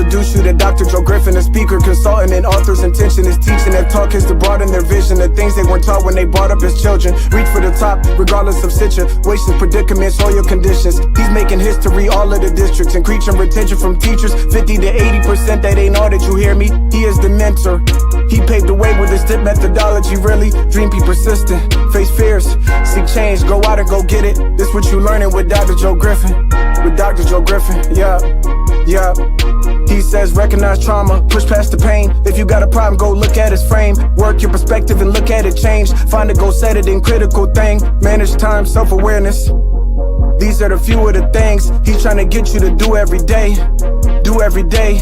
introduce you to Dr. Joe Griffin, a speaker, consultant, and author's intention is teaching. Their talk is to broaden their vision, the things they weren't taught when they brought up as children. Reach for the top, regardless of situations, predicaments, or your conditions. He's making history, all of the districts, increasing retention from teachers, 50 to 80%. That ain't all that you hear me. He is the mentor. He paved the way with his tip methodology, really. Dream, be persistent, face fears, seek change, go out and go get it. This what you learning with Dr. Joe Griffin. With Dr. Joe Griffin, yeah. He says recognize trauma, push past the pain. If you got a problem, go look at his frame. Work your perspective and look at it change. Find a goal, set it in critical thing. Manage time, self-awareness. These are the few of the things he's trying to get you to do every day. Do every day.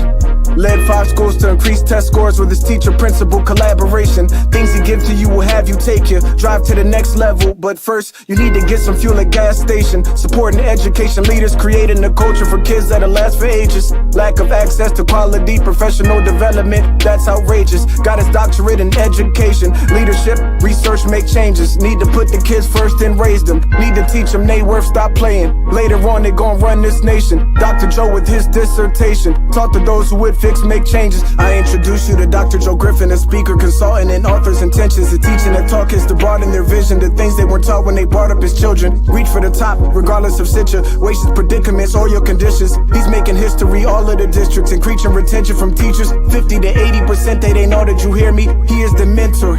Led 5 schools to increase test scores with his teacher principal collaboration. Things he gives to you will have you take you drive to the next level. But first, you need to get some fuel at gas station. Supporting education leaders, creating a culture for kids that'll last for ages. Lack of access to quality professional development, that's outrageous. Got his doctorate in education. Leadership, research, make changes. Need to put the kids first and raise them. Need to teach them they worth, stop playing. Later on, they gon' run this nation. Dr. Joe with his dissertation taught to those who would fix, make changes. I introduce you to Dr. Joe Griffin, a speaker, consultant, and author's intentions. The teaching and talk is to broaden their vision, the things they weren't taught when they brought up as children. Reach for the top, regardless of situations, predicaments, or your conditions. He's making history, all of the districts, increasing retention from teachers, 50 to 80%. They ain't all that you hear me. He is the mentor.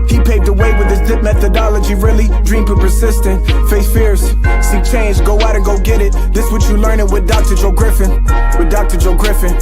He paved the way with his dip methodology, really. Dream, be persistent, face fears, seek change, go out and go get it. This what you learning with Dr. Joe Griffin. With Dr. Joe Griffin.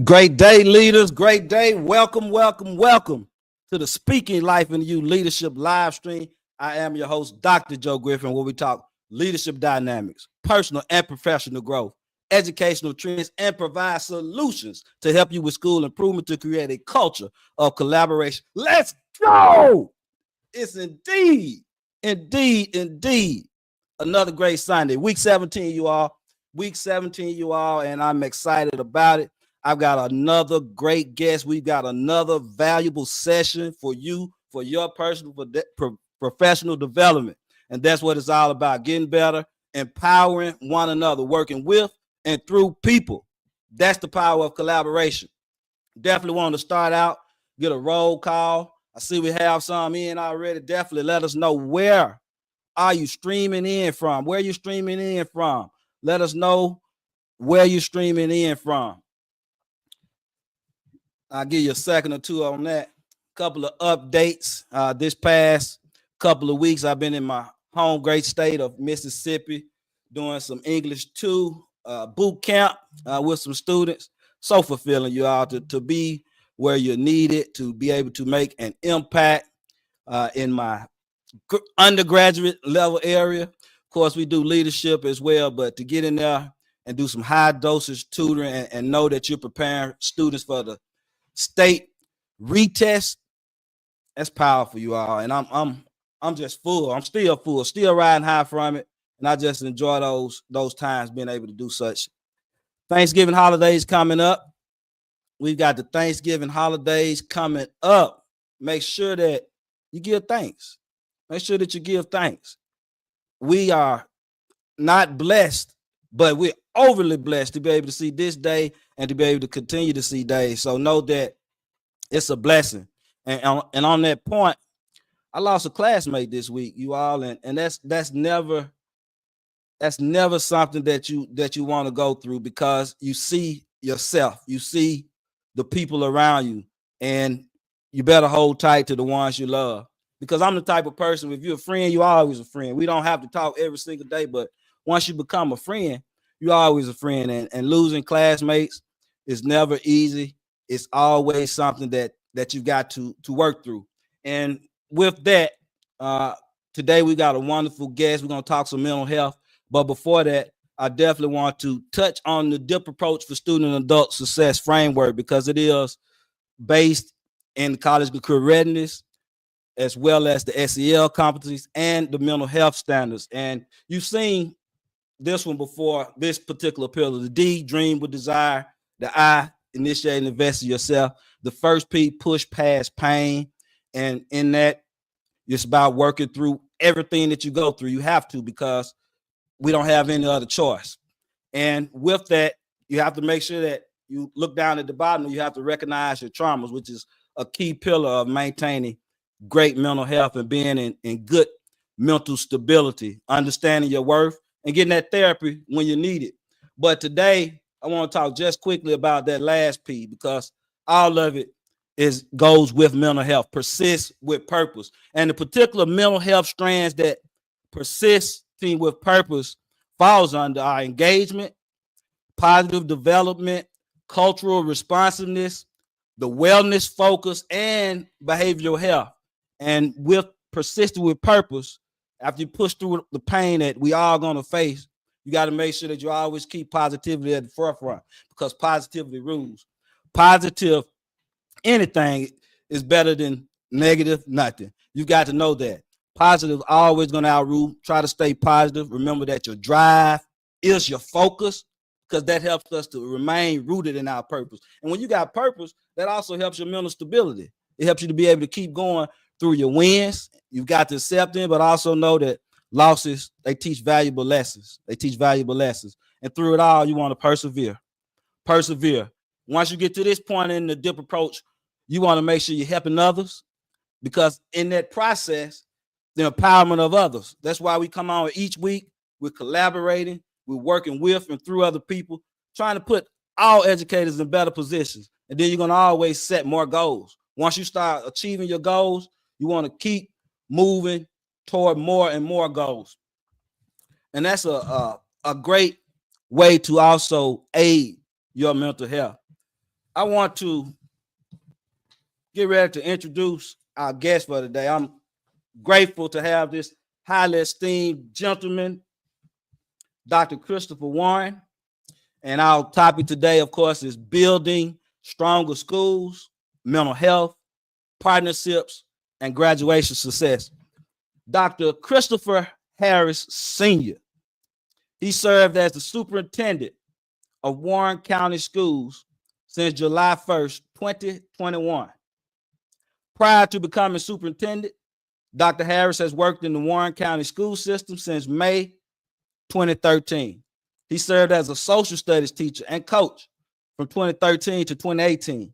Great day, leaders. Great day. Welcome to the Speaking Life into You Leadership live stream. I am your host, Dr. Joe Griffin, where we talk leadership dynamics, personal and professional growth, educational trends, and provide solutions to help you with school improvement to create a culture of collaboration. Let's go. It's indeed another great Sunday. Week 17, you all. And I'm excited about it. I've got another great guest. We've got another valuable session for you, for your personal, professional development. And that's what it's all about, getting better, empowering one another, working with and through people. That's the power of collaboration. Definitely want to start out, get a roll call. I see we have some in already. Definitely let us know, where are you streaming in from? Where are you streaming in from? Let us know where you're streaming in from. I'll give you a second or two on that. Couple of updates. This past couple of weeks, I've been in my home great state of Mississippi doing some English 2 boot camp with some students. So fulfilling, you all, to be where you're needed, to be able to make an impact in my undergraduate level area. Of course, we do leadership as well, but to get in there and do some high dosage tutoring and know that you're preparing students for the state retest, that's powerful, you all. And I'm just full. I'm still full, still riding high from it. And I just enjoy those times being able to do such. Thanksgiving holidays coming up. We've got the Thanksgiving holidays coming up. Make sure that you give thanks. Make sure that you give thanks. We are not blessed, but we're overly blessed to be able to see this day and to be able to continue to see days. So know that it's a blessing. And on that point, I lost a classmate this week, you all, and that's never something that you want to go through, because you see yourself, you see the people around you, and you better hold tight to the ones you love. Because I'm the type of person, if you're a friend, you're always a friend. We don't have to talk every single day, but once you become a friend, you're always a friend. And losing classmates is never easy. It's always something that that you've got to work through. And with that, today we got a wonderful guest. We're going to talk some mental health. But before that, I definitely want to touch on the DIP approach for student and adult success framework, because it is based in college career readiness, as well as the SEL competencies and the mental health standards. And you've seen this one before, this particular pillar: the D, dream with desire; the I, initiate and invest in yourself; the first P, push past pain. And in that, it's about working through everything that you go through. You have to, because we don't have any other choice. And with that, you have to make sure that you look down at the bottom, and you have to recognize your traumas, which is a key pillar of maintaining great mental health and being in good mental stability, understanding your worth, and getting that therapy when you need it. But today, I want to talk just quickly about that last P, because all of it goes with mental health. Persist with purpose. And the particular mental health strands that persisting with purpose falls under our engagement, positive development, cultural responsiveness, the wellness focus, and behavioral health. And with persisting with purpose, after you push through the pain that we all going to face, you got to make sure that you always keep positivity at the forefront, because positivity rules. Positive anything is better than negative nothing. You got to know that. Positive always going to outrule. Try to stay positive. Remember that your drive is your focus, because that helps us to remain rooted in our purpose. And when you got purpose, that also helps your mental stability. It helps you to be able to keep going through your wins. You've got to accept them, but also know that losses, they teach valuable lessons. They teach valuable lessons. And through it all, you want to persevere. Persevere. Once you get to this point in the DIP approach, you want to make sure you're helping others, because in that process, the empowerment of others. That's why we come on each week. We're collaborating. We're working with and through other people, trying to put all educators in better positions. And then you're going to always set more goals. Once you start achieving your goals, you want to keep moving toward more and more goals. And that's a great way to also aid your mental health. I want to get ready to introduce our guest for today. I'm grateful to have this highly esteemed gentleman, Dr. Christopher Warren. And our topic today, of course, is building stronger schools, mental health, partnerships, and graduation success. Dr. Christopher Harris Sr. He served as the superintendent of Warren County Schools since July 1st, 2021. Prior to becoming superintendent, Dr. Harris has worked in the Warren County school system since May 2013. He served as a social studies teacher and coach from 2013 to 2018,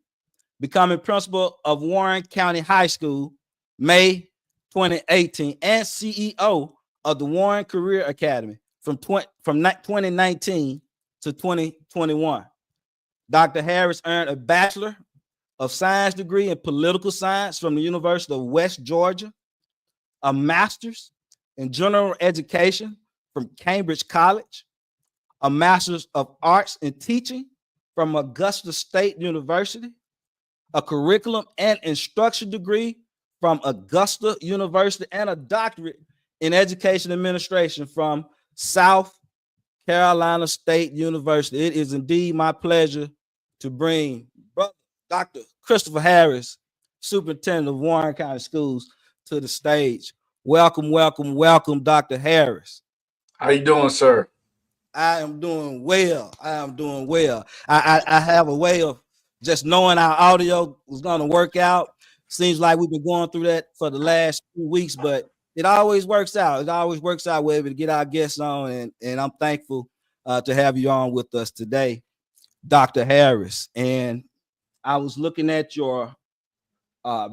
becoming principal of Warren County High School May 2018, and CEO of the Warren Career Academy from 2019 to 2021. Dr. Harris earned a Bachelor of Science degree in political science from the University of West Georgia, a master's in general education from Cambridge College, a master's of arts in teaching from Augusta State University, a curriculum and instruction degree from Augusta University, and a doctorate in education administration from South Carolina State University. It is indeed my pleasure to bring Brother Dr. Christopher Harris, Superintendent of Warren County Schools, to the stage. Welcome, welcome, welcome, Dr. Harris. How you doing, sir? I am doing well. I am doing well. I have a way of just knowing our audio was going to work out. Seems like we've been going through that for the last few weeks, but it always works out. It always works out. We're able to get our guests on, and I'm thankful to have you on with us today, Dr. Harris. And I was looking at your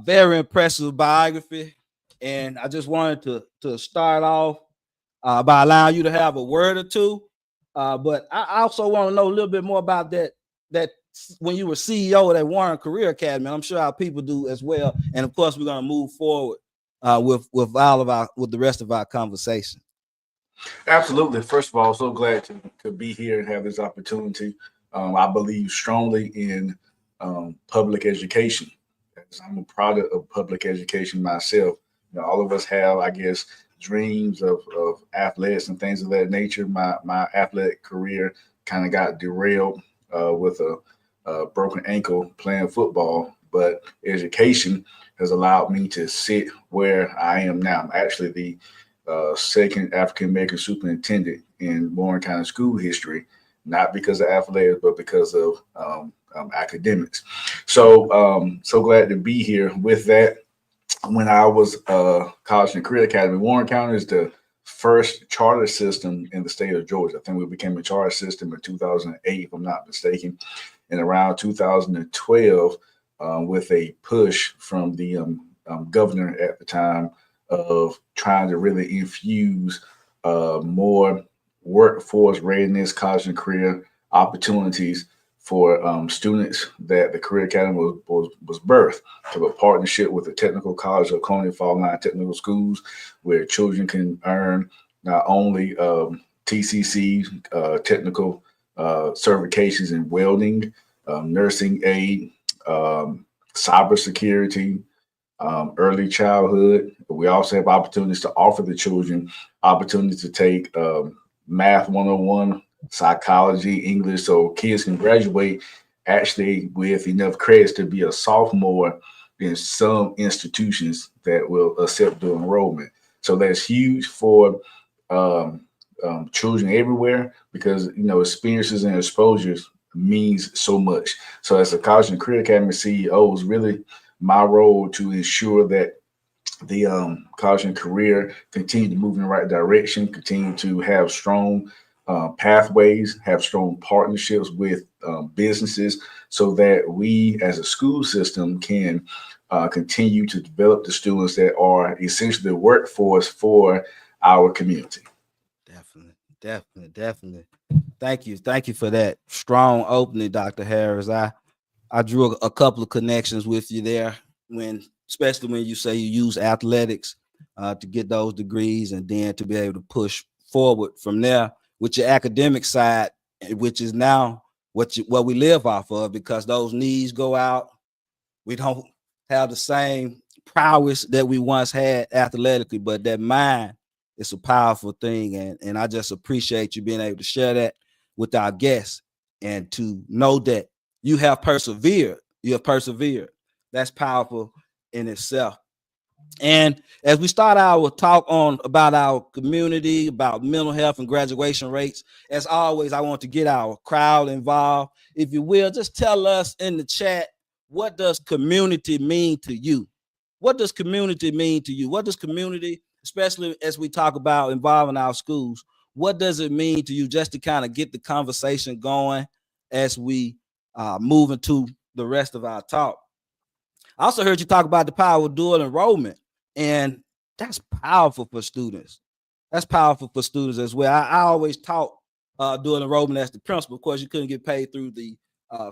very impressive biography, and I just wanted to start off by allowing you to have a word or two. But I also want to know a little bit more about that when you were CEO of that Warren Career Academy. I'm sure our people do as well. And of course, we're going to move forward with the rest of our conversation. Absolutely. First of all, so glad to be here and have this opportunity. I believe strongly in public education. I'm a product of public education myself. You know, all of us have, I guess, dreams of athletics and things of that nature. My athletic career kind of got derailed with a broken ankle playing football, but education has allowed me to sit where I am now. I'm actually the second African American superintendent in Warren County school history, not because of athletics, but because of academics. So glad to be here with that. When I was college and career academy, Warren County is the first charter system in the state of Georgia. I think we became a charter system in 2008, if I'm not mistaken, and around 2012, with a push from the governor at the time of trying to really infuse more workforce readiness, college and career opportunities for students, that the Career Academy was birthed to a partnership with the Technical College of Colonial Fall Line Technical Schools, where children can earn not only TCC technical certifications in welding, nursing aid, cybersecurity, early childhood. We also have opportunities to offer the children opportunities to take math 101, psychology, English, so kids can graduate actually with enough credits to be a sophomore in some institutions that will accept the enrollment. So that's huge for children everywhere, because experiences and exposures means so much. So as a college and career academy CEO, it's really my role to ensure that the college and career continue to move in the right direction, continue to have strong pathways, have strong partnerships with businesses, so that we as a school system can continue to develop the students that are essentially the workforce for our community. Definitely. Thank you for that strong opening, Dr. Harris. I drew a couple of connections with you there, especially when you say you use athletics to get those degrees, and then to be able to push forward from there with your academic side, which is now what we live off of, because those knees go out. We don't have the same prowess that we once had athletically, but that mind is a powerful thing. And I just appreciate you being able to share that with our guests, and to know that you have persevered. That's powerful in itself. And as we start our talk about our community, about mental health and graduation rates, as always, I want to get our crowd involved. If you will, just tell us in the chat, what does community mean to you? What does community mean to you? What does community, especially as we talk about involving our schools, what does it mean to you, just to kind of get the conversation going as we move into the rest of our talk? I also heard you talk about the power of dual enrollment, and that's powerful for students. That's powerful for students as well. I always taught dual enrollment as the principal. Of course, you couldn't get paid through the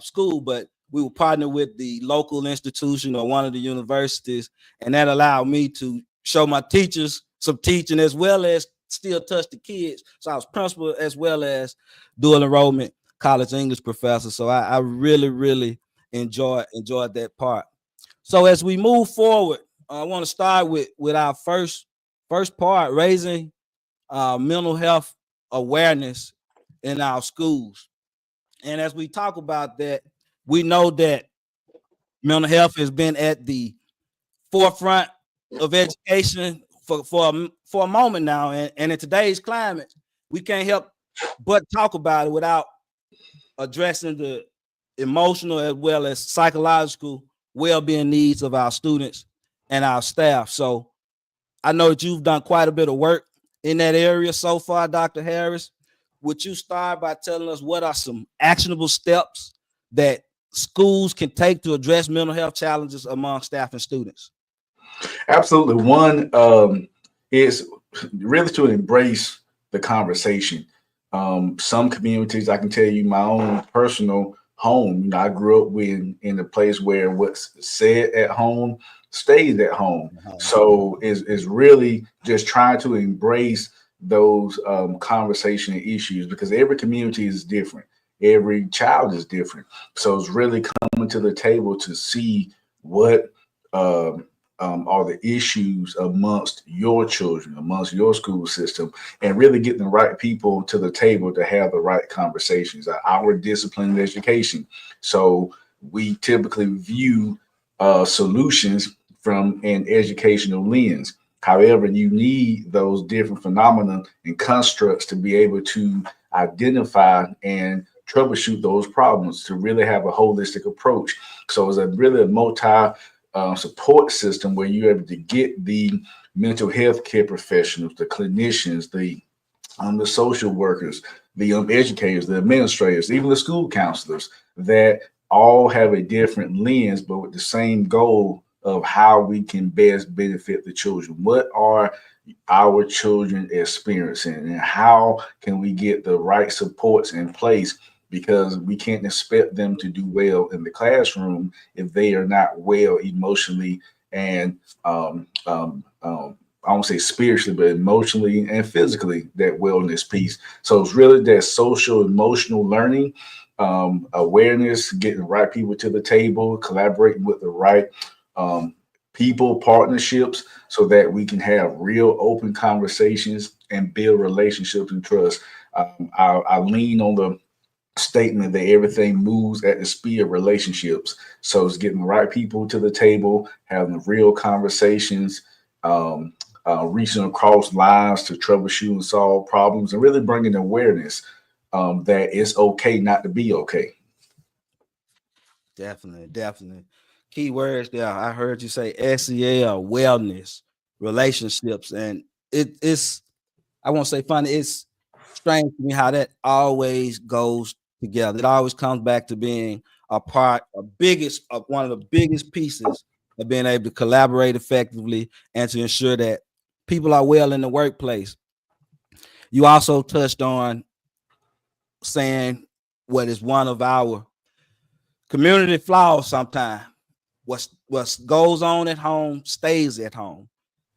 school, but we would partner with the local institution or one of the universities, and that allowed me to show my teachers some teaching as well as still touch the kids. So I was principal as well as dual enrollment college English professor. So I really enjoyed that part. So as we move forward, I want to start with our first part, raising mental health awareness in our schools. And as we talk about that, we know that mental health has been at the forefront of education for a moment now. And in today's climate, we can't help but talk about it without addressing the emotional as well as psychological well-being needs of our students and our staff. So I know that you've done quite a bit of work in that area so far, Dr. Harris. Would you start by telling us what are some actionable steps that schools can take to address mental health challenges among staff and students? Absolutely. One is really to embrace the conversation. Some communities, I can tell you my own personal home, I grew up in a place where what's said at home stays at home. So is really just trying to embrace those conversation issues, because every community is different. Every child is different. So it's really coming to the table to see what are the issues amongst your children, amongst your school system, and really getting the right people to the table to have the right conversations. Our discipline in education. So we typically view solutions from an educational lens. However, you need those different phenomena and constructs to be able to identify and troubleshoot those problems to really have a holistic approach. So it's really a multi support system where you're able to get the mental health care professionals, the clinicians, the social workers, the educators, the administrators, even the school counselors that all have a different lens, but with the same goal of how we can best benefit the children. What are our children experiencing, and how can we get the right supports in place? Because we can't expect them to do well in the classroom if they are not well emotionally and I won't say spiritually, but emotionally and physically, that wellness piece. So it's really that social emotional learning, awareness, getting the right people to the table, collaborating with the right people, partnerships, so that we can have real open conversations and build relationships and trust. I lean on the statement that everything moves at the speed of relationships. So it's getting the right people to the table, having the real conversations, reaching across lines to troubleshoot and solve problems, and really bringing awareness that it's okay not to be okay. Definitely, definitely. Key words there. I heard you say SEL, wellness, relationships, and it's I won't say funny. It's strange to me how that always goes together. It always comes back to being one of the biggest pieces of being able to collaborate effectively and to ensure that people are well in the workplace. You also touched on saying what is one of our community flaws sometimes. What goes on at home stays at home.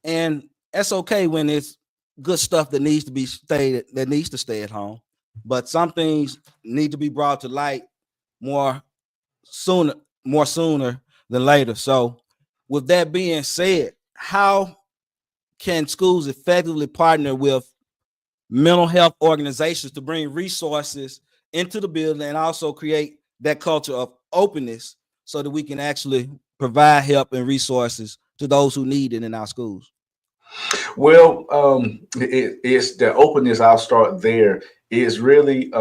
And that's okay when it's good stuff that needs to be stayed that needs to stay at home. But some things need to be brought to light more sooner, more sooner than later. So with that being said, how can schools effectively partner with mental health organizations to bring resources into the building and also create that culture of openness so that we can actually provide help and resources to those who need it in our schools? Well, it's the openness. I'll start there. Is really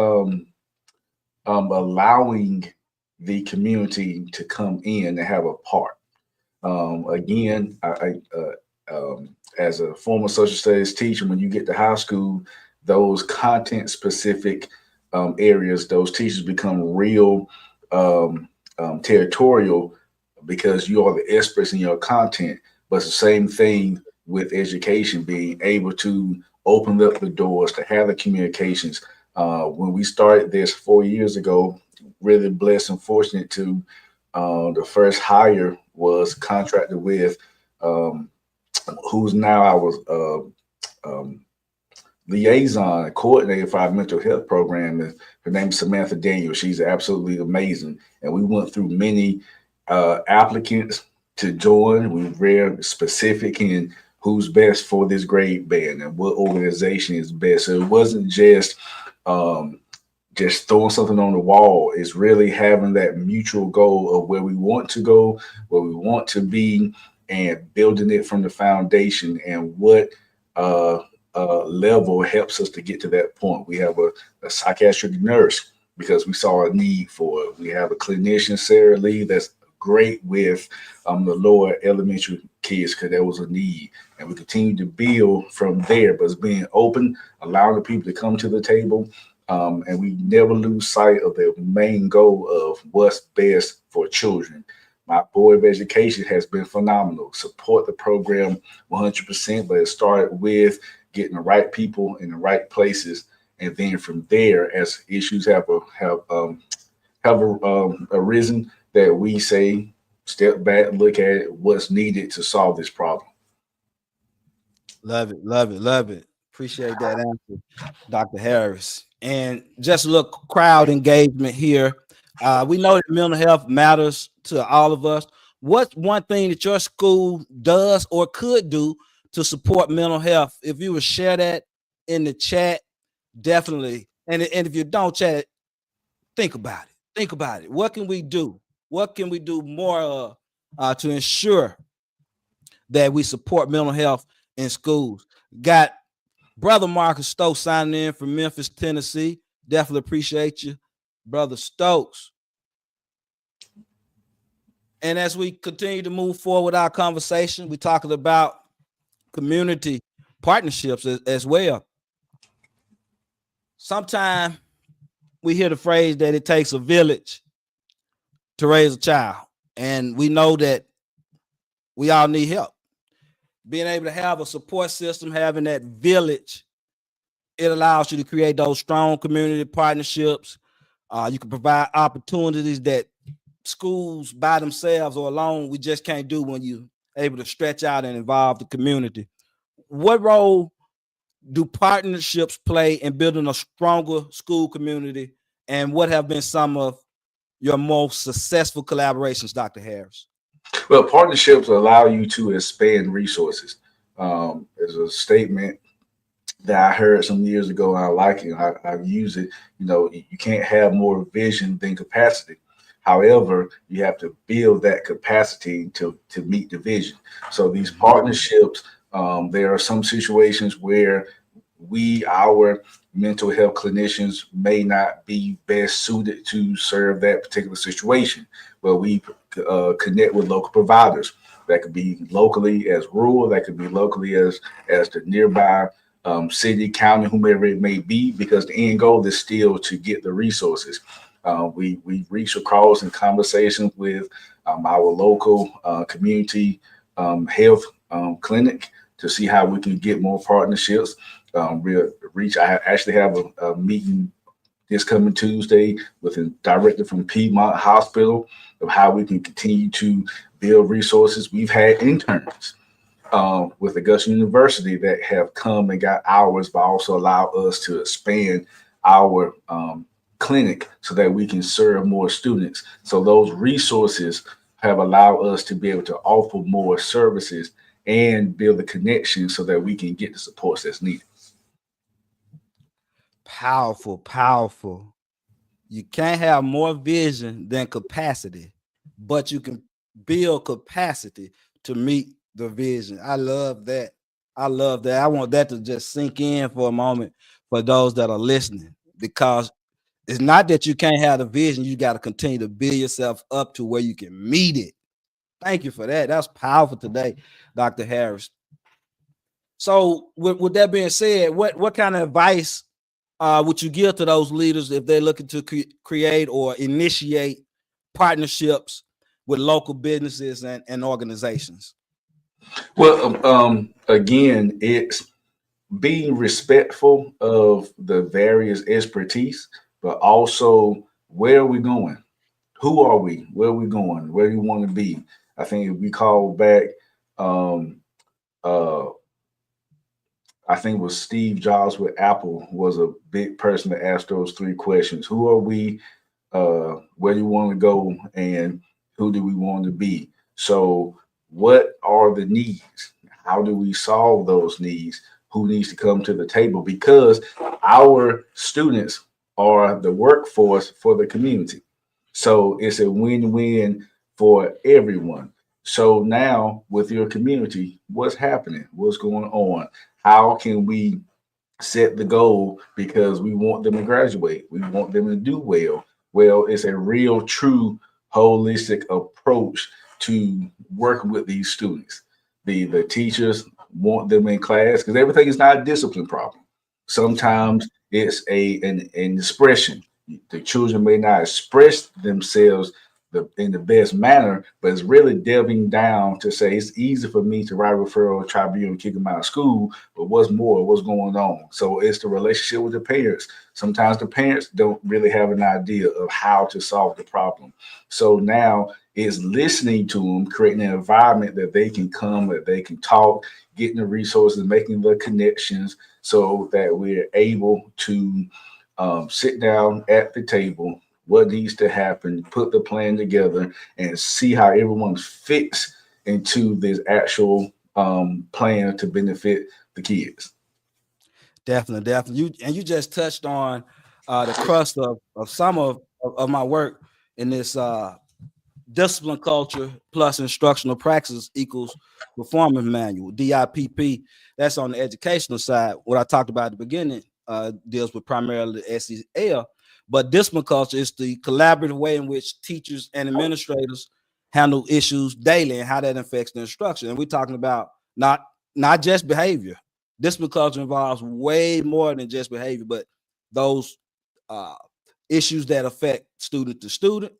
allowing the community to come in and have a part. Again, as a former social studies teacher, when you get to high school, those content specific areas, those teachers become real territorial because you are the experts in your content. But it's the same thing with education, being able to open up the doors to have the communications. When we started this 4 years ago, really blessed and fortunate to the first hire was contracted with who's now our liaison coordinator for our mental health program. And her name is Samantha Daniel. She's absolutely amazing. And we went through many applicants to join. We were very specific in who's best for this grade band and what organization is best. So it wasn't just throwing something on the wall. It's really having that mutual goal of where we want to go, where we want to be, and building it from the foundation and what level helps us to get to that point. We have a psychiatric nurse because we saw a need for it. We have a clinician, Sarah Lee, that's great with the lower elementary kids because there was a need. And we continue to build from there, but it's being open, allowing the people to come to the table. And we never lose sight of the main goal of what's best for children. My Board of Education has been phenomenal. Support the program 100%, but it started with getting the right people in the right places. And then from there, as issues have arisen, that we say, step back, look at what's needed to solve this problem. Love it, love it, love it. Appreciate that answer, Dr. Harris. And just a little crowd engagement here. We know that mental health matters to all of us, what's one thing that your school does or could do to support mental health? If you would share that in the chat, definitely. And if you don't chat, think about it. Think about it. What can we do? What can we do more to ensure that we support mental health in schools? Got Brother Marcus Stokes signing in from Memphis, Tennessee. Definitely appreciate you, Brother Stokes. And as we continue to move forward with our conversation, we're talking about community partnerships as well. Sometimes we hear the phrase that it takes a village to raise a child. And we know that we all need help. Being able to have a support system, having that village, it allows you to create those strong community partnerships. You can provide opportunities that schools by themselves or alone, we just can't do when you're able to stretch out and involve the community. What role do partnerships play in building a stronger school community? And what have been some of your most successful collaborations, Dr. Harris? Well, partnerships allow you to expand resources. There's a statement that I heard some years ago, and I like it. I use it. You know, you can't have more vision than capacity. However, you have to build that capacity to meet the vision. So these partnerships, there are some situations where our mental health clinicians may not be best suited to serve that particular situation. Well, we connect with local providers. That could be locally as rural, that could be locally as the nearby city, county, whomever it may be, because the end goal is still to get the resources. We reach across in conversations with our local community health clinic to see how we can get more partnerships. I actually have a meeting this coming Tuesday with a director from Piedmont Hospital of how we can continue to build resources. We've had interns with Augusta University that have come and got hours, but also allow us to expand our clinic so that we can serve more students. So those resources have allowed us to be able to offer more services and build a connection so that we can get the supports that's needed. Powerful, powerful. You can't have more vision than capacity, but you can build capacity to meet the vision. I love that. I love that. I want that to just sink in for a moment for those that are listening, because it's not that you can't have the vision. You got to continue to build yourself up to where you can meet it. Thank you for that. That's powerful today, Dr. Harris. So with that being said, what kind of advice would you give to those leaders if they're looking to create or initiate partnerships with local businesses and organizations? Well, again, it's being respectful of the various expertise, but also where are we going? Who are we? Where are we going? Where do you want to be? I think if we call back, I think it was Steve Jobs with Apple was a big person that asked those three questions. Who are we? Where do you want to go? And who do we want to be? So what are the needs? How do we solve those needs? Who needs to come to the table? Because our students are the workforce for the community. So it's a win-win for everyone. So now with your community, what's happening? What's going on? How can we set the goal? Because we want them to graduate. We want them to do well. Well, it's a real, true, holistic approach to working with these students. The teachers want them in class because everything is not a discipline problem. Sometimes it's an expression. The children may not express themselves in the best manner, but it's really delving down to say it's easy for me to write a referral, tribunal, and kick them out of school, but what's more, what's going on? So it's the relationship with the parents. Sometimes the parents don't really have an idea of how to solve the problem. So now it's listening to them, creating an environment that they can come, that they can talk, getting the resources, making the connections so that we're able to sit down at the table what needs to happen, put the plan together, and see how everyone fits into this actual plan to benefit the kids. Definitely, definitely. You just touched on the crust of some of my work in this discipline culture plus instructional practices equals performance manual, DIPP. That's on the educational side. What I talked about at the beginning deals with primarily the SEL, but discipline culture is the collaborative way in which teachers and administrators handle issues daily and how that affects the instruction. And we're talking about not just behavior. Discipline culture involves way more than just behavior, but those issues that affect student to student,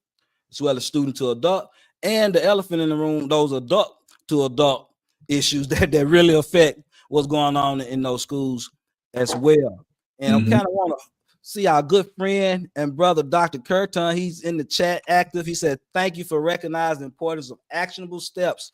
as well as student to adult, and the elephant in the room, those adult to adult issues that really affect what's going on in those schools as well. And I kind of want to see our good friend and brother, Dr. Curtin. He's in the chat active. He said, thank you for recognizing the importance of actionable steps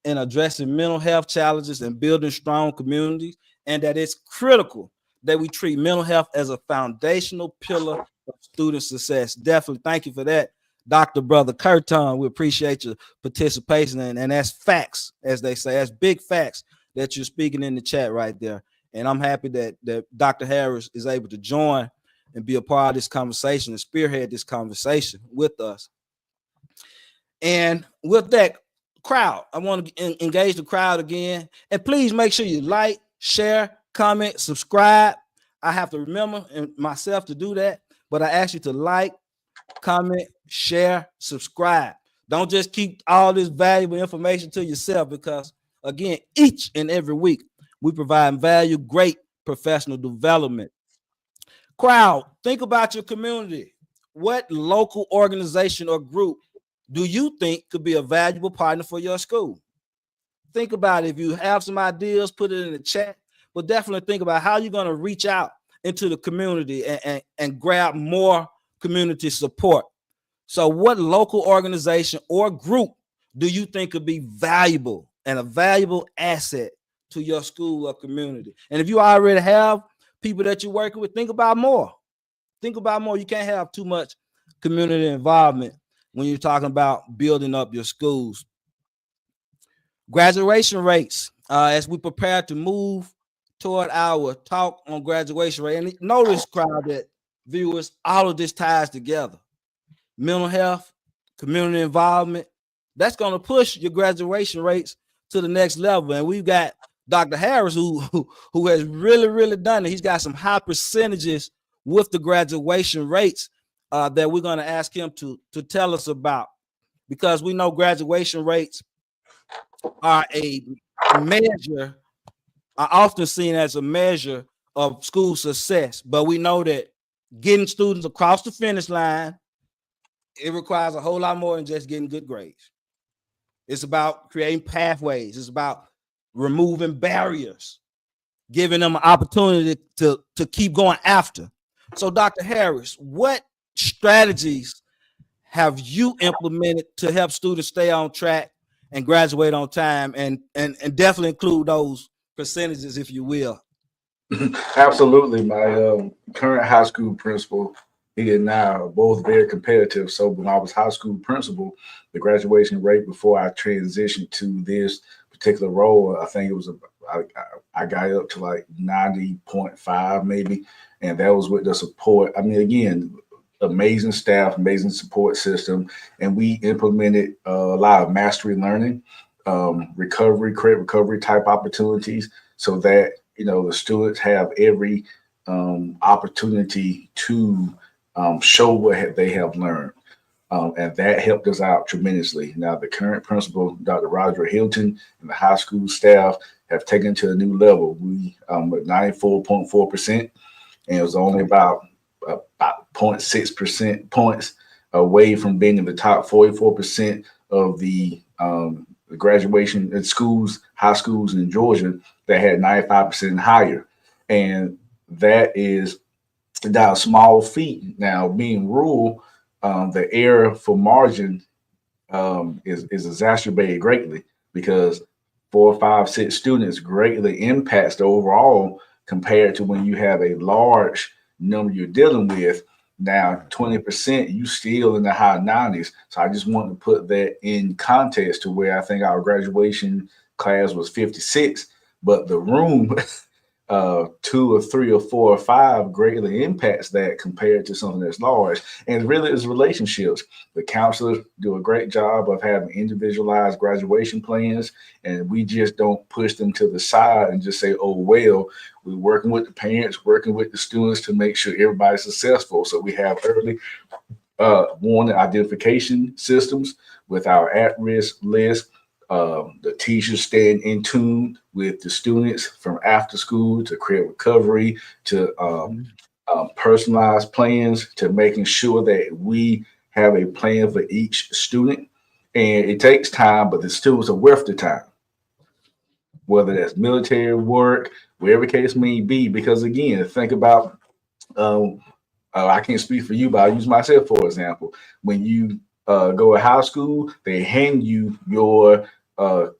in addressing mental health challenges and building strong communities, and that it's critical that we treat mental health as a foundational pillar of student success. Definitely. Thank you for that, Dr. Brother Curtin. We appreciate your participation, and that's facts, as they say. That's big facts that you're speaking in the chat right there. And I'm happy that Dr. Harris is able to join and be a part of this conversation and spearhead this conversation with us. And with that, crowd, I want to engage the crowd again. And please make sure you like, share, comment, subscribe. I have to remember myself to do that, but I ask you to like, comment, share, subscribe. Don't just keep all this valuable information to yourself, because again, each and every week we provide value, great professional development. Crowd, think about your community. What local organization or group do you think could be a valuable partner for your school? Think about it. If you have some ideas, put it in the chat, but definitely think about how you're going to reach out into the community and grab more community support. So what local organization or group do you think could be valuable and a valuable asset to your school or community? And if you already have people that you're working with, think about more. Think about more. You can't have too much community involvement when you're talking about building up your schools. Graduation rates, as we prepare to move toward our talk on graduation rate. And notice, crowd, that viewers, all of this ties together. Mental health, community involvement, that's going to push your graduation rates to the next level. And we've got Dr. Harris, who has really done it. He's got some high percentages with the graduation rates that we're going to ask him to tell us about, because we know graduation rates are often seen as a measure of school success, but we know that getting students across the finish line, it requires a whole lot more than just getting good grades. It's about creating pathways. It's about removing barriers, giving them an opportunity to keep going after. So, Dr. Harris, what strategies have you implemented to help students stay on track and graduate on time, and definitely include those percentages, if you will? Absolutely. My current high school principal, he and I are both very competitive. So when I was high school principal, the graduation rate before I transitioned to this particular role, I think it was I got up to like 90.5 maybe, and that was with the support. I mean, again, amazing staff, amazing support system, and we implemented a lot of mastery learning, credit recovery type opportunities, so that the students have every opportunity to show what they have learned, and that helped us out tremendously. Now, the current principal, Dr. Roger Hilton, and the high school staff have taken to a new level. We at 94.4%, and it was only about 0.6% points away from being in the top 44% of the graduation at schools, high schools in Georgia that had 95% higher. And that is not a small feat. Now, being rural, the error for margin is exacerbated greatly, because 4, 5, 6 students greatly impacts the overall compared to when you have a large number you're dealing with. Now, 20%, you still in the high 90s. So I just want to put that in context to where I think our graduation class was 56, but the room, 2 or 3 or 4 or 5 greatly impacts that compared to something that's large. And really is relationships. The counselors do a great job of having individualized graduation plans, and we just don't push them to the side and just say, oh, well, we're working with the parents, working with the students to make sure everybody's successful. So we have early warning identification systems with our at-risk list. The teachers staying in tune with the students from after school to career recovery to personalized plans to making sure that we have a plan for each student. And it takes time, but the students are worth the time, whether that's military work, wherever case may be. Because again, think about, I can't speak for you, but I'll use myself for example. When you go to high school, they hand you your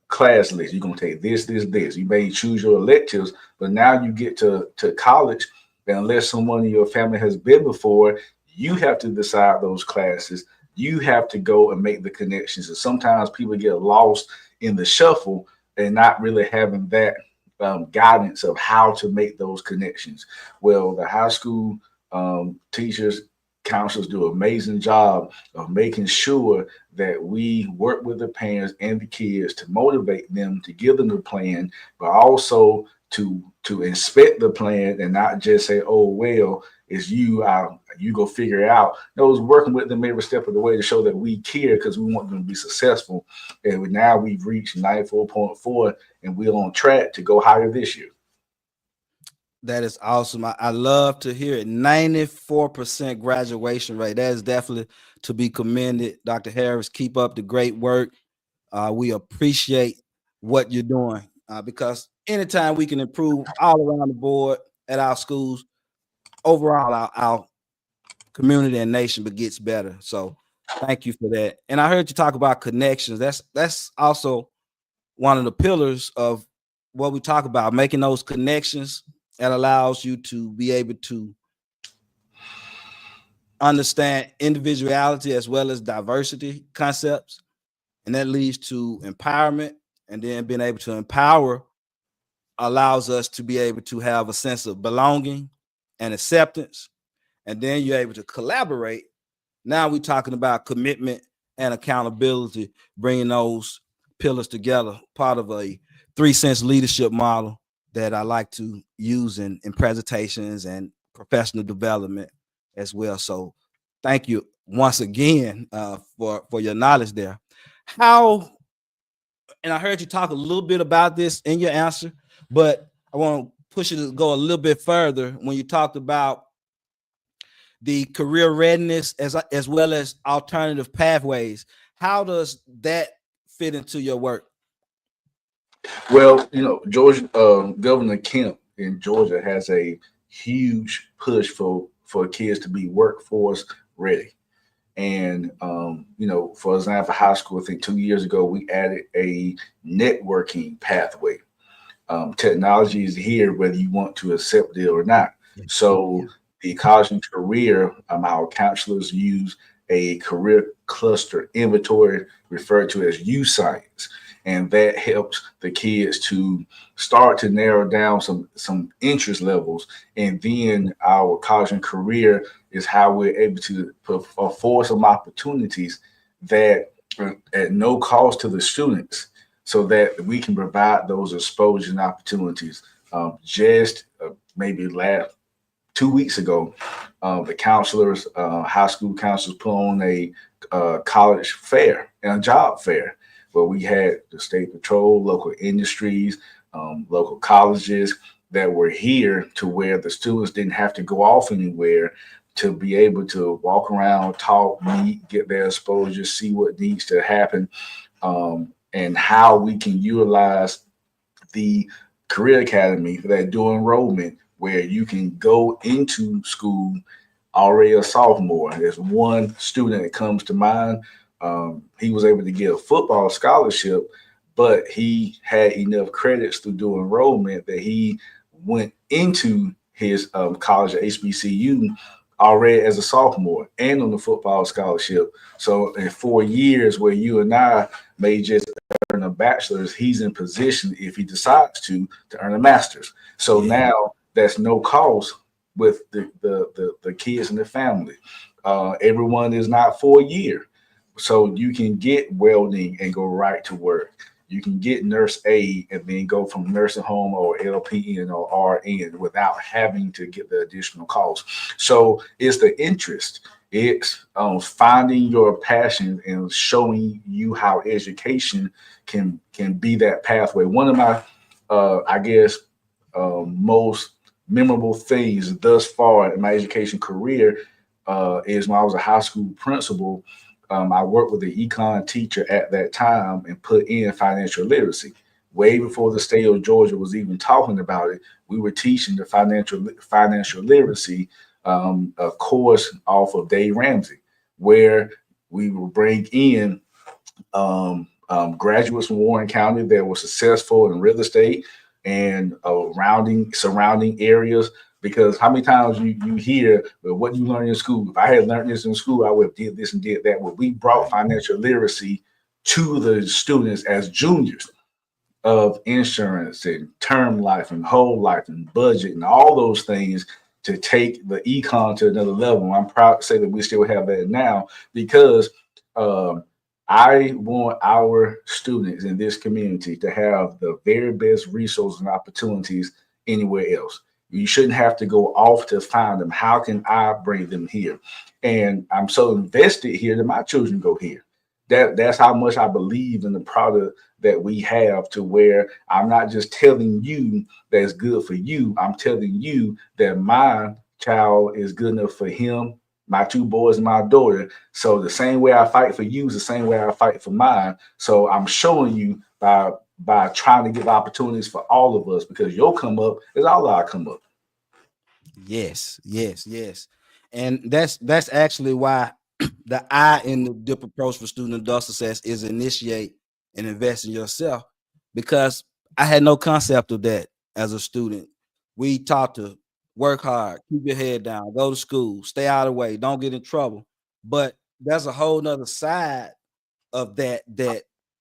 class list. You're gonna take this, this, this. You may choose your electives, but now you get to college, and unless someone in your family has been before, you have to decide those classes. You have to go and make the connections. And sometimes people get lost in the shuffle and not really having that guidance of how to make those connections. Well, the high school teachers, counselors do an amazing job of making sure that we work with the parents and the kids to motivate them, to give them the plan, but also to inspect the plan and not just say, oh, well, it's you, you go figure it out. No, it's working with them every step of the way to show that we care because we want them to be successful. And now we've reached 94.4 and we're on track to go higher this year. That is awesome. I love to hear it. 94% graduation rate. That is definitely to be commended. Dr. Harris, keep up the great work. We appreciate what you're doing because anytime we can improve all around the board at our schools, overall our community and nation but gets better. So thank you for that. And I heard you talk about connections. That's also one of the pillars of what we talk about, making those connections. That allows you to be able to understand individuality as well as diversity concepts. And that leads to empowerment. And then being able to empower allows us to be able to have a sense of belonging and acceptance. And then you're able to collaborate. Now we're talking about commitment and accountability, bringing those pillars together, part of a 3-sense leadership model that I like to use in presentations and professional development as well. So thank you once again for your knowledge there. And I heard you talk a little bit about this in your answer, but I want to push you to go a little bit further when you talked about the career readiness as well as alternative pathways. How does that fit into your work? Well, Georgia, Governor Kemp in Georgia has a huge push for kids to be workforce ready. And, for example, high school, I think 2 years ago, we added a networking pathway. Technology is here, whether you want to accept it or not. So the college and career, our counselors use a career cluster inventory referred to as U-Science. And that helps the kids to start to narrow down some interest levels. And then our college and career is how we're able to afford some opportunities that are at no cost to the students so that we can provide those exposure and opportunities. Maybe last 2 weeks ago, the counselors, high school counselors put on a college fair and a job fair, where we had the state patrol, local industries, local colleges that were here to where the students didn't have to go off anywhere to be able to walk around, talk, meet, get their exposure, see what needs to happen, and how we can utilize the Career Academy for that dual enrollment where you can go into school already a sophomore. There's one student that comes to mind. He was able to get a football scholarship, but he had enough credits through dual enrollment that he went into his college at HBCU already as a sophomore and on the football scholarship. So in 4 years where you and I may just earn a bachelor's, he's in position, if he decides to earn a master's. So now that's no cost with the kids and the family. Everyone is not 4 year. So you can get welding and go right to work. You can get nurse aide and then go from nursing home or LPN or RN without having to get the additional cost. So it's the interest. It's finding your passion and showing you how education can be that pathway. One of my, I guess, most memorable things thus far in my education career is when I was a high school principal. I worked with the econ teacher at that time and put in financial literacy. Way before the state of Georgia was even talking about it, we were teaching the financial literacy a course off of Dave Ramsey, where we will bring in graduates from Warren County that were successful in real estate and surrounding areas. Because how many times you hear, well, what you learn in school? If I had learned this in school, I would have did this and did that. Well, we brought financial literacy to the students as juniors of insurance and term life and whole life and budget and all those things to take the econ to another level. I'm proud to say that we still have that now because I want our students in this community to have the very best resources and opportunities anywhere else. You shouldn't have to go off to find them. How can I bring them here? And I'm so invested here that my children go here. That's how much I believe in the product that we have, to where I'm not just telling you that it's good for you. I'm telling you that my child is good enough for him, my 2 boys and my daughter. So the same way I fight for you is the same way I fight for mine. So I'm showing you by trying to give opportunities for all of us, because your come up is all our come up. Yes. And that's actually why the I in the DIP approach for student adult success is initiate and invest in yourself, because I had no concept of that as a student. We taught to work hard, keep your head down, go to school, stay out of the way, don't get in trouble. But there's a whole nother side of that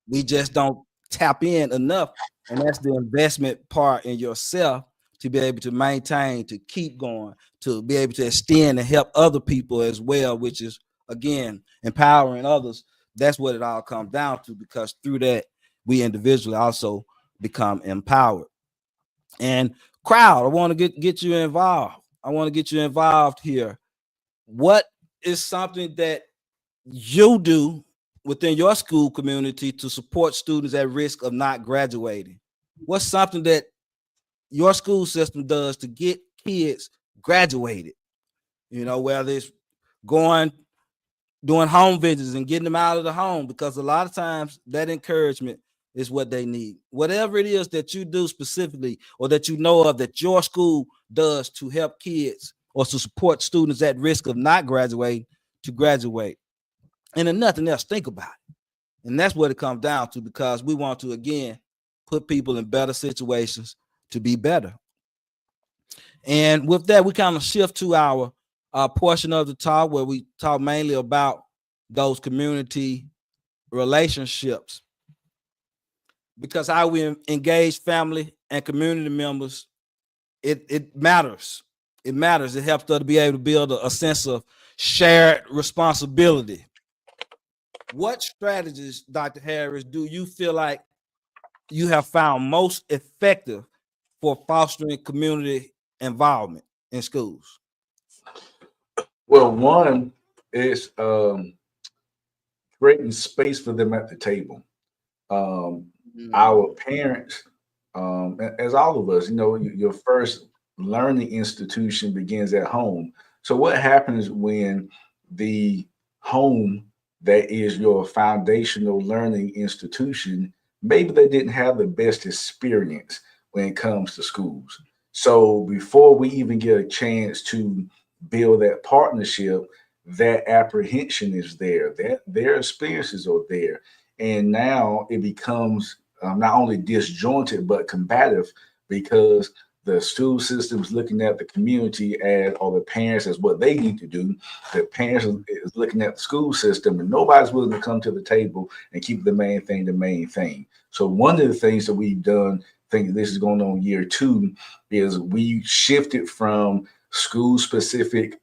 we just don't tap in enough. And that's the investment part in yourself, to be able to maintain, to keep going, to be able to extend and help other people as well, which is, again, empowering others. That's what it all comes down to, because through that, we individually also become empowered. And crowd, I want to get you involved. I want to get you involved here. What is something that you do within your school community to support students at risk of not graduating? What's something that your school system does to get kids graduated? You know, whether it's doing home visits and getting them out of the home, because a lot of times that encouragement is what they need. Whatever it is that you do specifically, or that you know of that your school does to help kids or to support students at risk of not graduating to graduate. And then nothing else, think about it. And that's what it comes down to, because we want to, again, put people in better situations to be better. And with that, we kind of shift to our portion of the talk, where we talk mainly about those community relationships, because how we engage family and community members, it matters. It matters. It helps us to be able to build a sense of shared responsibility. What strategies, Dr. Harris, do you feel like you have found most effective for fostering community involvement in schools? Well, one is creating space for them at the table. Our parents, as all of us, your first learning institution begins at home. So what happens when the home that is your foundational learning institution, maybe they didn't have the best experience when it comes to schools? So before we even get a chance to build that partnership, that apprehension is there, that their experiences are there. And now it becomes not only disjointed, but combative, because the school system is looking at the community as, or the parents as what they need to do. The parents is looking at the school system, and nobody's willing to come to the table and keep the main thing the main thing. So one of the things that we've done, I think this is going on year 2, is we shifted from school specific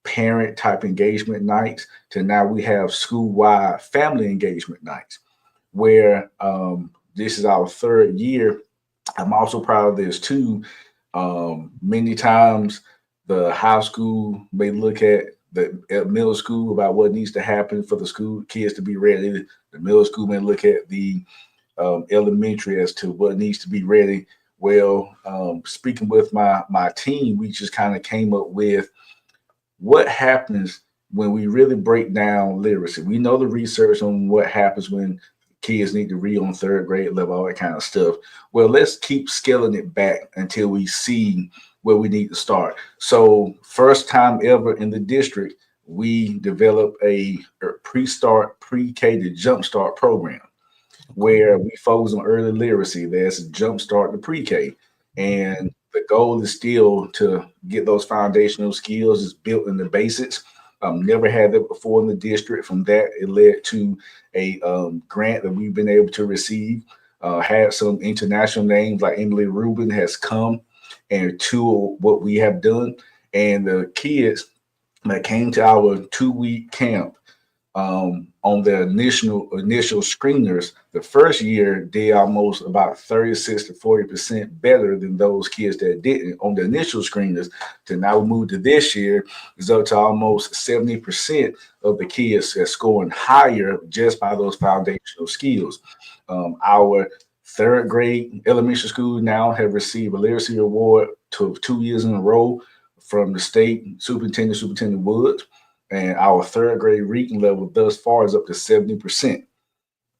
parent type engagement nights to now we have school wide family engagement nights, where this is our 3rd year. I'm also proud of this too. Many times the high school may look at the middle school about what needs to happen for the school kids to be ready. The middle school may look at the elementary as to what needs to be ready. Well, speaking with my team, we just kind of came up with what happens when we really break down literacy. We know the research on what happens when kids need to read on 3rd grade level, all that kind of stuff. Well, let's keep scaling it back until we see where we need to start. So first time ever in the district, we developed a pre-start, pre-K to jumpstart program where we focus on early literacy. There's a jumpstart to pre-K. And the goal is still to get those foundational skills is built in the basics. Never had that before in the district. From that, it led to a grant that we've been able to receive. Had some international names like Emily Rubin has come and to what we have done. And the kids that came to our 2-week camp on the initial screeners, the first year did almost about 36 to 40% better than those kids that didn't on the initial screeners. To now we move to this year, is up to almost 70% of the kids that scoring higher just by those foundational skills. Our 3rd grade elementary school now have received a literacy award 2 years in a row from the state Superintendent Woods. And our 3rd grade reading level thus far is up to 70%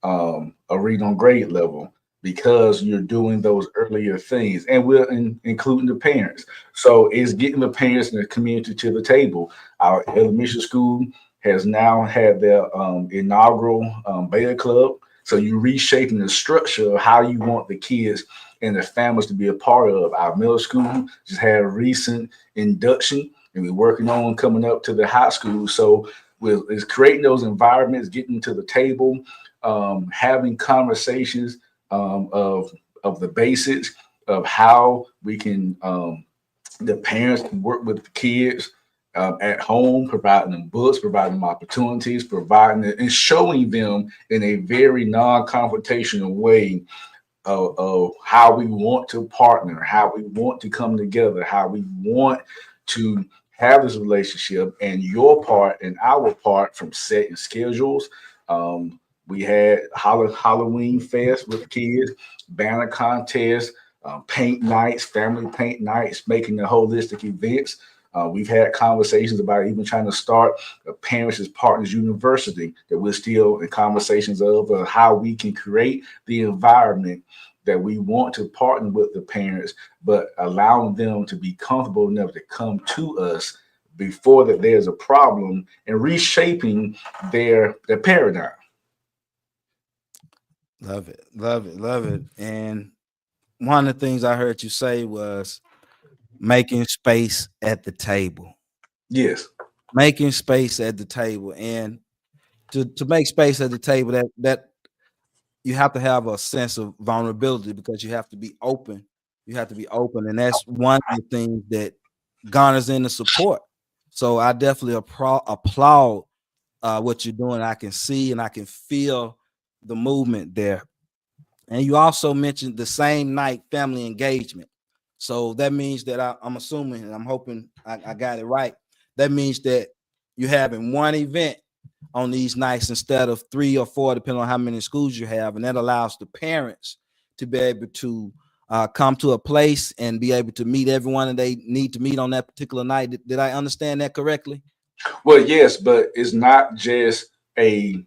a read on grade level, because you're doing those earlier things, and we're including the parents. So it's getting the parents and the community to the table. Our elementary school has now had their inaugural beta club. So you're reshaping the structure of how you want the kids and the families to be a part of. Our middle school just had a recent induction, and we're working on coming up to the high school. So it's creating those environments, getting to the table, having conversations of the basics of how we can, the parents can work with the kids at home, providing them books, providing them opportunities, providing it, and showing them in a very non-confrontational way of how we want to partner, how we want to come together, how we want to have this relationship, and your part and our part from setting schedules. We had Halloween Fest with kids, banner contests, paint nights, family paint nights, making the holistic events. We've had conversations about even trying to start a Parents as Partners University that we're still in conversations of how we can create the environment that we want to partner with the parents, but allowing them to be comfortable enough to come to us before that there's a problem, and reshaping their paradigm. Love it, love it, love it. And one of the things I heard you say was making space at the table. Yes. Making space at the table. And to make space at the table, that you have to have a sense of vulnerability, because you have to be open. You have to be open. And that's one of the things that garners in the support. So I definitely applaud what you're doing. I can see and I can feel the movement there. And you also mentioned the same night family engagement. So that means that I'm assuming, and I'm hoping I got it right. That means that you're having one event on these nights instead of 3 or 4, depending on how many schools you have. And that allows the parents to be able to come to a place and be able to meet everyone that they need to meet on that particular night. Did I understand that correctly? Well, yes, but it's not just a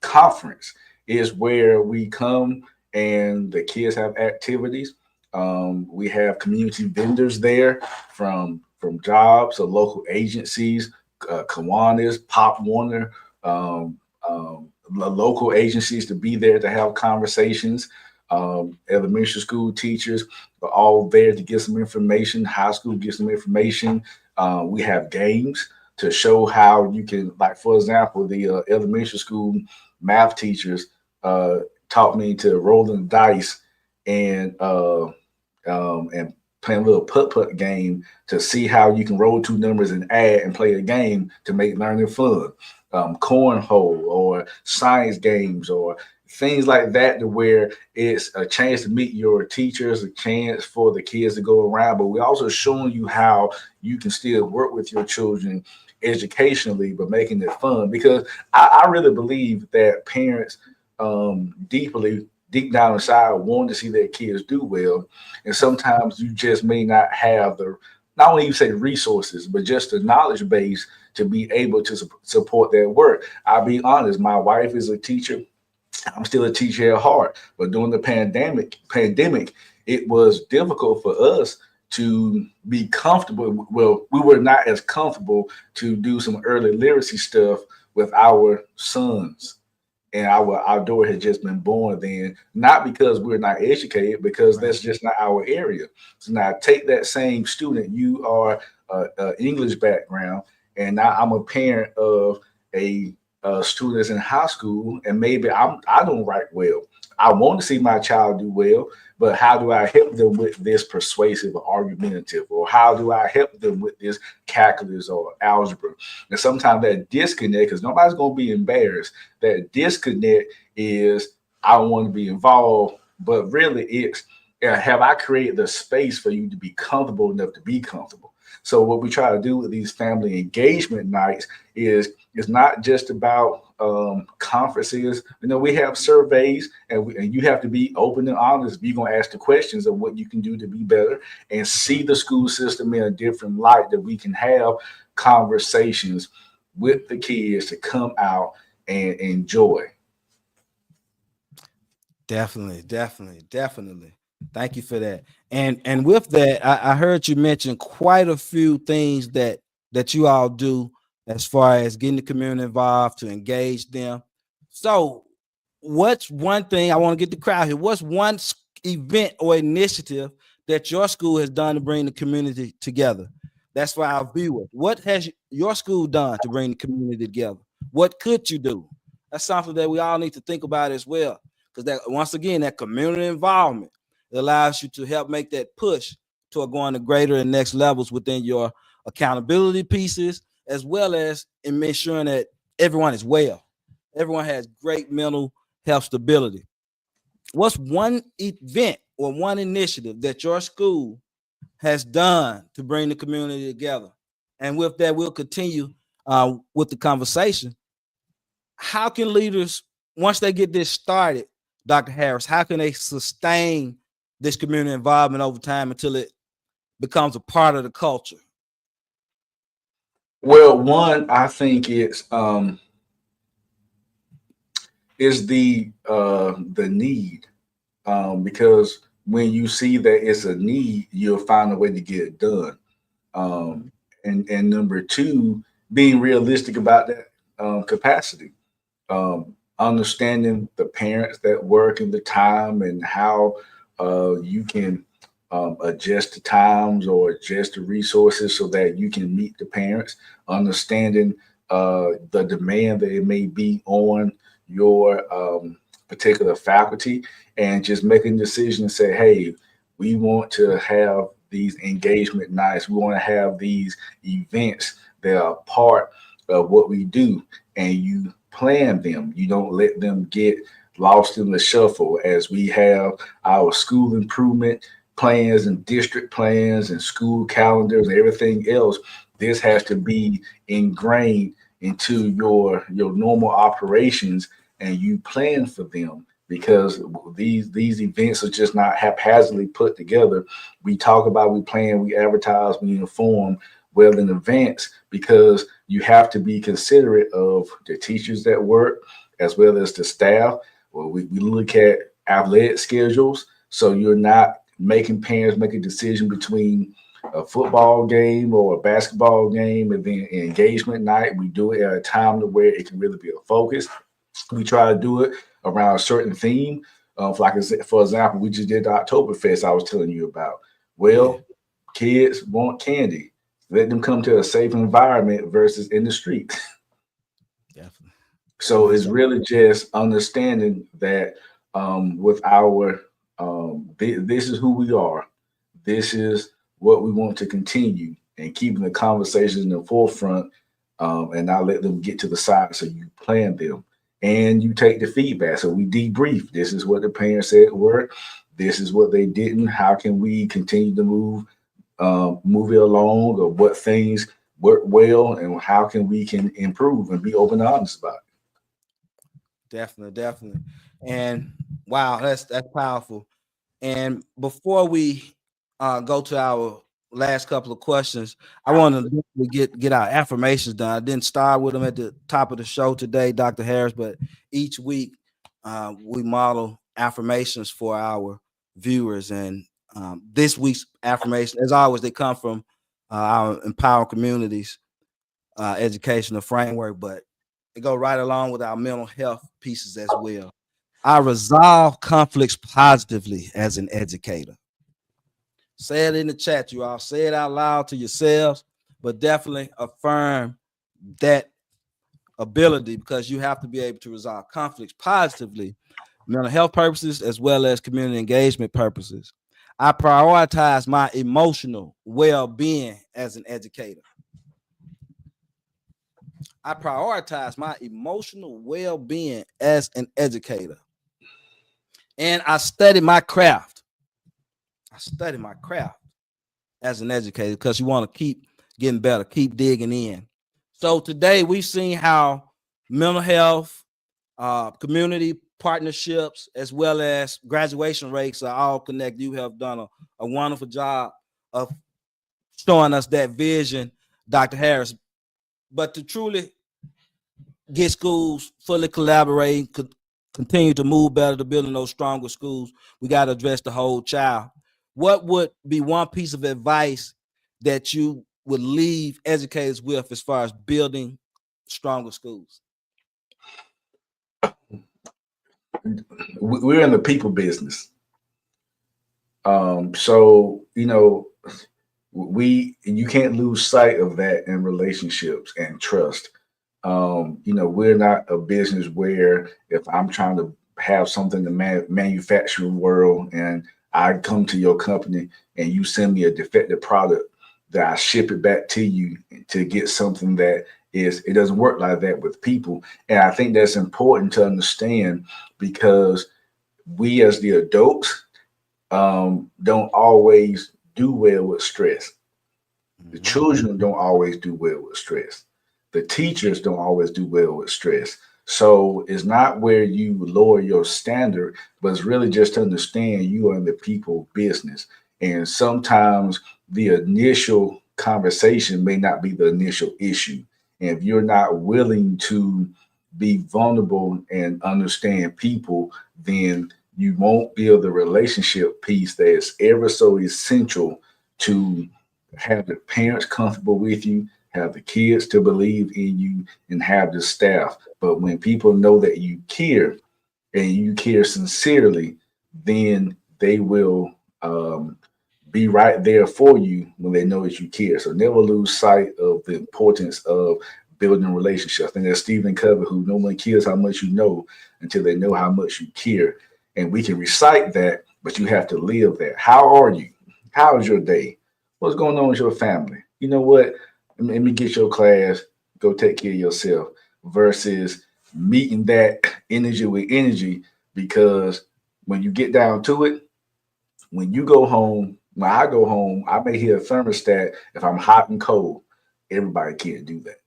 conference. It's where we come and the kids have activities. We have community vendors there from jobs or local agencies, Kiwanis, Pop Warner, local agencies to be there to have conversations. Elementary school teachers are all there to get some information. High school get some information. We have games to show how you can, like, for example, the elementary school math teachers taught me to roll the dice and and playing a little putt game to see how you can roll two numbers and add and play a game to make learning fun. Cornhole or science games or things like that, to where it's a chance to meet your teachers, a chance for the kids to go around. But we're also showing you how you can still work with your children educationally, but making it fun. Because I really believe that parents deep down inside want to see their kids do well. And sometimes you just may not have the, not only you say resources, but just the knowledge base to be able to support their work. I'll be honest, my wife is a teacher. I'm still a teacher at heart, but during the pandemic, it was difficult for us to be comfortable. Well, we were not as comfortable to do some early literacy stuff with our sons. And our daughter had just been born then, not because we're not educated, because that's just not our area. So now take that same student, you are a English background, and now I'm a parent of a student that's in high school, and maybe I don't write well. I want to see my child do well, but how do I help them with this persuasive or argumentative, or how do I help them with this calculus or algebra? And sometimes that disconnect, because nobody's going to be embarrassed, that disconnect is I want to be involved, but really it's have I created the space for you to be comfortable enough to be comfortable? So what we try to do with these family engagement nights is it's not just about conferences. You know, we have surveys, and you have to be open and honest. You're going to ask the questions of what you can do to be better and see the school system in a different light, that we can have conversations with the kids to come out and enjoy. Definitely. Thank you for that. And with that, I heard you mention quite a few things that you all do as far as getting the community involved to engage them. So what's one thing, I want to get the crowd here, what's one event or initiative that your school has done to bring the community together? That's for our viewers. What has your school done to bring the community together? What could you do? That's something that we all need to think about as well. Because that, once again, that community involvement, it allows you to help make that push toward going to greater and next levels within your accountability pieces, as well as in ensuring that everyone is well. Everyone has great mental health stability. What's one event or one initiative that your school has done to bring the community together? And with that, we'll continue with the conversation. How can leaders, once they get this started, Dr. Harris, how can they sustain this community involvement over time until it becomes a part of the culture? Well, one, I think it's is the need, because when you see that it's a need, you'll find a way to get it done. And number two, being realistic about that capacity, understanding the parents that work and the time and how you can adjust the times or adjust the resources so that you can meet the parents, understanding the demand that it may be on your particular faculty, and just making a decision and say, hey, we want to have these engagement nights. We want to have these events that are part of what we do, and you plan them. You don't let them get lost in the shuffle, as we have our school improvement plans and district plans and school calendars and everything else. This has to be ingrained into your normal operations, and you plan for them, because these events are just not haphazardly put together. We talk about, we plan, we advertise, we inform well in advance, because you have to be considerate of the teachers that work as well as the staff. Well, we look at athletic schedules, so you're not making parents make a decision between a football game or a basketball game and then engagement night. We do it at a time to where it can really be a focus. We try to do it around a certain theme. For example, we just did the Oktoberfest I was telling you about. Well, kids want candy. Let them come to a safe environment versus in the street. Definitely. So it's really just understanding that with our this is who we are. This is what we want to continue, and keeping the conversations in the forefront, and not let them get to the side. So you plan them and you take the feedback. So we debrief. This is what the parents said worked. This is what they didn't. How can we continue to move it along, or what things work well, and how we can improve and be open and honest about it. Definitely. And wow, that's powerful. And before we go to our last couple of questions, I want to get our affirmations done. I didn't start with them at the top of the show today, Dr. Harris, but each week we model affirmations for our viewers. And this week's affirmation, as always, they come from our Empower Communities educational framework, but they go right along with our mental health pieces as well. I resolve conflicts positively as an educator. Say it in the chat, you all. Say it out loud to yourselves, but definitely affirm that ability, because you have to be able to resolve conflicts positively, mental health purposes as well as community engagement purposes. I prioritize my emotional well-being as an educator. I prioritize my emotional well-being as an educator. And I study my craft. I study my craft as an educator, because you want to keep getting better, keep digging in. So today we've seen how mental health, community partnerships, as well as graduation rates are all connected. You have done a wonderful job of showing us that vision, Dr. Harris. But to truly get schools fully collaborating, continue to move better to building those stronger schools, we got to address the whole child. What would be one piece of advice that you would leave educators with as far as building stronger schools? We're in the people business. So, you can't lose sight of that in relationships and trust. We're not a business where if I'm trying to have something in the manufacturing world and I come to your company and you send me a defective product, that I ship it back to you to get something that it doesn't work like that with people. And I think that's important to understand, because we as the adults don't always do well with stress. The children don't always do well with stress. The teachers don't always do well with stress. So it's not where you lower your standard, but it's really just to understand you are in the people business. And sometimes the initial conversation may not be the initial issue. And if you're not willing to be vulnerable and understand people, then you won't build the relationship piece that is ever so essential to have the parents comfortable with you, have the kids to believe in you, and have the staff. But when people know that you care and you care sincerely, then they will be right there for you when they know that you care. So never lose sight of the importance of building relationships. And there's Stephen Covey, who no one cares how much you know until they know how much you care. And we can recite that, but you have to live that. How are you? How is your day? What's going on with your family? You know what? Let me get your class. Go take care of yourself. Versus meeting that energy with energy, because when you get down to it, when you go home, when I go home, I may hear a thermostat if I'm hot and cold. Everybody can't do that.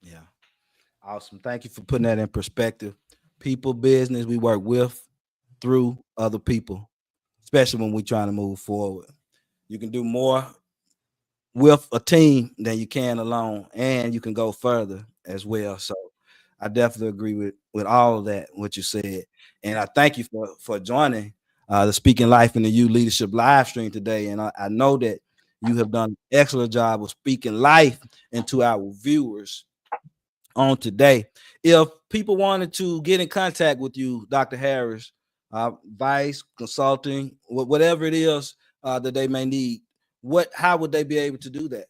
Yeah. Awesome. Thank you for putting that in perspective. People business, we work with, through other people, especially when we're trying to move forward. You can do more with a team than you can alone, and you can go further as well. So I definitely agree with all of that, what you said. And I thank you for joining the Speaking Life in the You Leadership live stream today. And I know that you have done an excellent job of speaking life into our viewers. on today. If people wanted to get in contact with you, Dr. Harris, advice, consulting, whatever it is that they may need, how would they be able to do that?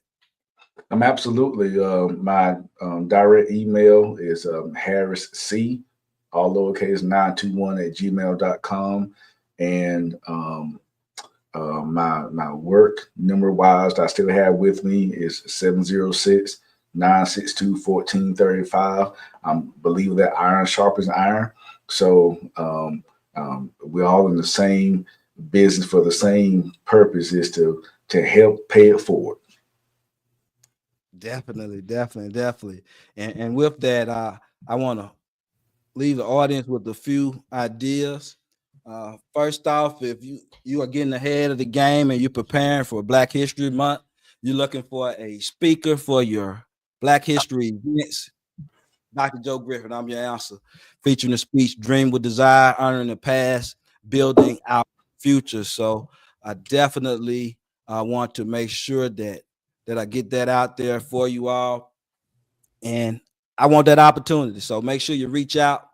Absolutely. My direct email is Harris C, all lowercase 921 at gmail.com. And my work number wise that I still have with me is 706-962-1435. I believe that iron sharpens iron. So we're all in the same business for the same purpose, is to help pay it forward. Definitely. And with that, I want to leave the audience with a few ideas. First off, if you are getting ahead of the game and you're preparing for Black History Month, you're looking for a speaker for your Black History events, Dr. Joe Griffin, I'm your answer. Featuring a speech, Dream with Desire, Honoring the Past, Building Our Future. So I definitely want to make sure that I get that out there for you all. And I want that opportunity. So make sure you reach out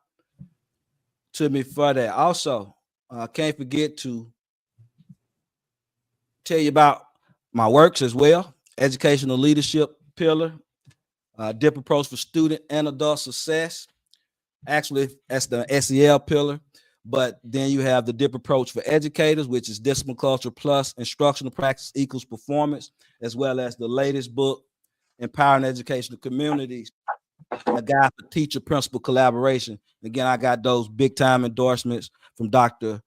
to me for that. Also, can't forget to tell you about my works as well. Educational leadership pillar, DIP approach for student and adult success. Actually, that's the SEL pillar. But then you have the DIP approach for educators, which is discipline culture plus instructional practice equals performance, as well as the latest book, Empowering Educational Communities, a guide for teacher principal collaboration. Again, I got those big time endorsements from Dr.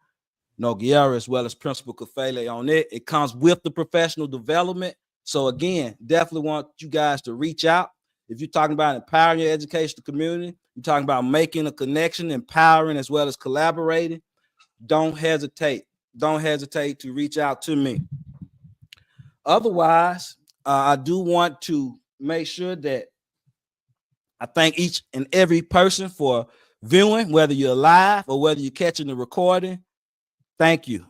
Noguera as well as Principal Kafele on it. It comes with the professional development. So again, definitely want you guys to reach out. If you're talking about empowering your educational community, you're talking about making a connection, empowering as well as collaborating, don't hesitate. Don't hesitate to reach out to me. Otherwise, I do want to make sure that I thank each and every person for viewing, whether you're live or whether you're catching the recording. Thank you.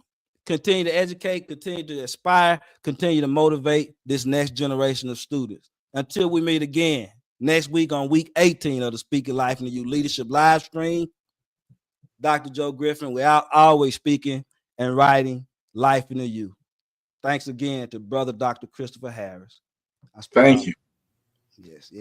Continue to educate, continue to inspire, continue to motivate this next generation of students. Until we meet again next week on week 18 of the Speaking Life into You Leadership live stream, Dr. Joe Griffin, we're out always speaking and writing life into you. Thanks again to brother Dr. Christopher Harris. Thank you. Yes.